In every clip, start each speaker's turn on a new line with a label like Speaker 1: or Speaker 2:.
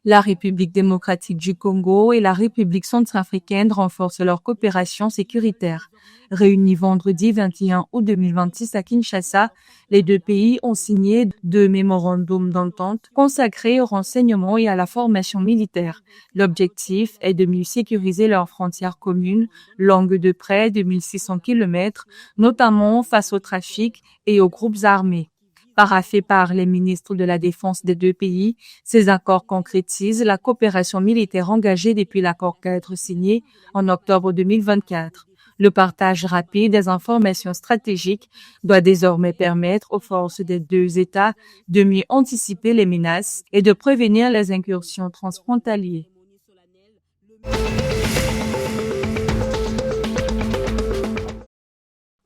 Speaker 1: La République démocratique du Congo et la République centrafricaine renforcent leur coopération sécuritaire. Réunis vendredi 21 août 2026 à Kinshasa, les deux pays ont signé deux mémorandums d'entente consacrés au renseignement et à la formation militaire. L'objectif est de mieux sécuriser leurs frontières communes, longues de près de 1600 km, notamment face au trafic et aux groupes armés. Paraphés par les ministres de la Défense des deux pays, ces accords concrétisent la coopération militaire engagée depuis l'accord-cadre signé en octobre 2024. Le partage rapide des informations stratégiques doit désormais permettre aux forces des deux États de mieux anticiper les menaces et de prévenir les incursions transfrontalières.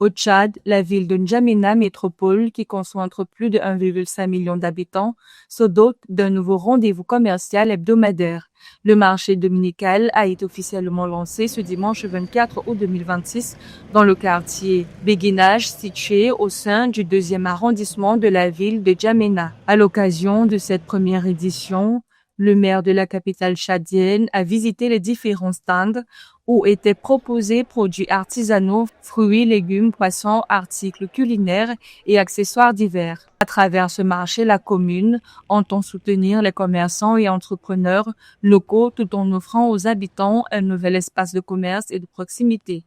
Speaker 1: Au Tchad, la ville de N'Djamena métropole, qui concentre plus de 1,5 million d'habitants, se dote d'un nouveau rendez-vous commercial hebdomadaire. Le marché dominical a été officiellement lancé ce dimanche 24 août 2026 dans le quartier Béguinage, situé au sein du 2e arrondissement de la ville de N'Djamena. À l'occasion de cette première édition, le maire de la capitale tchadienne a visité les différents stands où étaient proposés produits artisanaux, fruits, légumes, poissons, articles culinaires et accessoires divers. À travers ce marché, la commune entend soutenir les commerçants et entrepreneurs locaux tout en offrant aux habitants un nouvel espace de commerce et de proximité.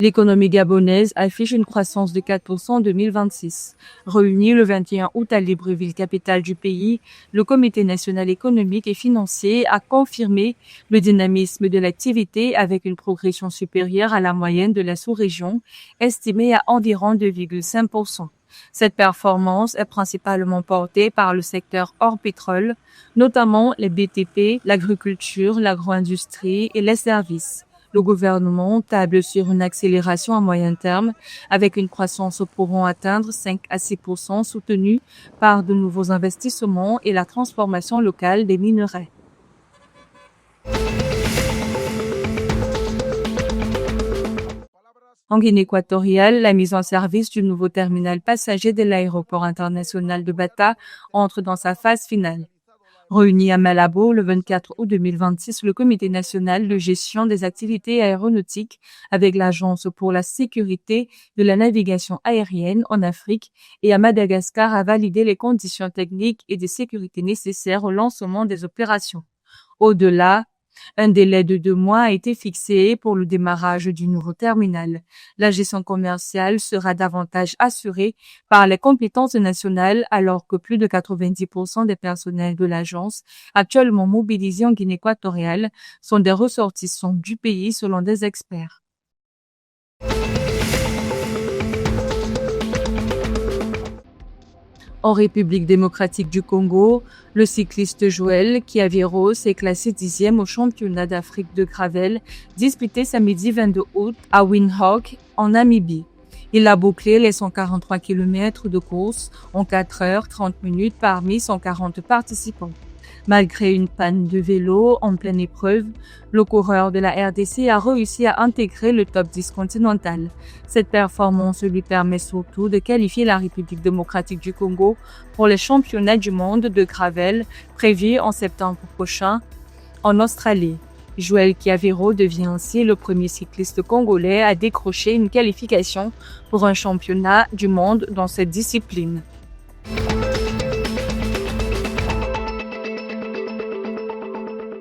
Speaker 1: L'économie gabonaise affiche une croissance de 4% en 2026. Réuni le 21 août à Libreville, capitale du pays, le Comité national économique et financier a confirmé le dynamisme de l'activité avec une progression supérieure à la moyenne de la sous-région, estimée à environ 2,5%. Cette performance est principalement portée par le secteur hors pétrole, notamment les BTP, l'agriculture, l'agro-industrie et les services. Le gouvernement table sur une accélération à moyen terme avec une croissance pouvant atteindre 5 à 6% soutenue par de nouveaux investissements et la transformation locale des minerais. En Guinée équatoriale, la mise en service du nouveau terminal passager de l'aéroport international de Bata entre dans sa phase finale. Réuni à Malabo le 24 août 2026, le Comité national de gestion des activités aéronautiques avec l'Agence pour la sécurité de la navigation aérienne en Afrique et à Madagascar a validé les conditions techniques et de sécurité nécessaires au lancement des opérations. Au-delà, un délai de 2 mois a été fixé pour le démarrage du nouveau terminal. La gestion commerciale sera davantage assurée par les compétences nationales alors que plus de 90% des personnels de l'agence actuellement mobilisés en Guinée équatoriale sont des ressortissants du pays selon des experts. En République démocratique du Congo, le cycliste Joël Kiaviro s'est classé 10e au championnat d'Afrique de gravel disputé samedi 22 août à Windhoek en Namibie. Il a bouclé les 143 km de course en 4 heures 30 minutes parmi 140 participants. Malgré une panne de vélo en pleine épreuve, le coureur de la RDC a réussi à intégrer le top 10 continental. Cette performance lui permet surtout de qualifier la République démocratique du Congo pour les championnats du monde de gravel prévus en septembre prochain en Australie. Joël Kiaviro devient ainsi le premier cycliste congolais à décrocher une qualification pour un championnat du monde dans cette discipline.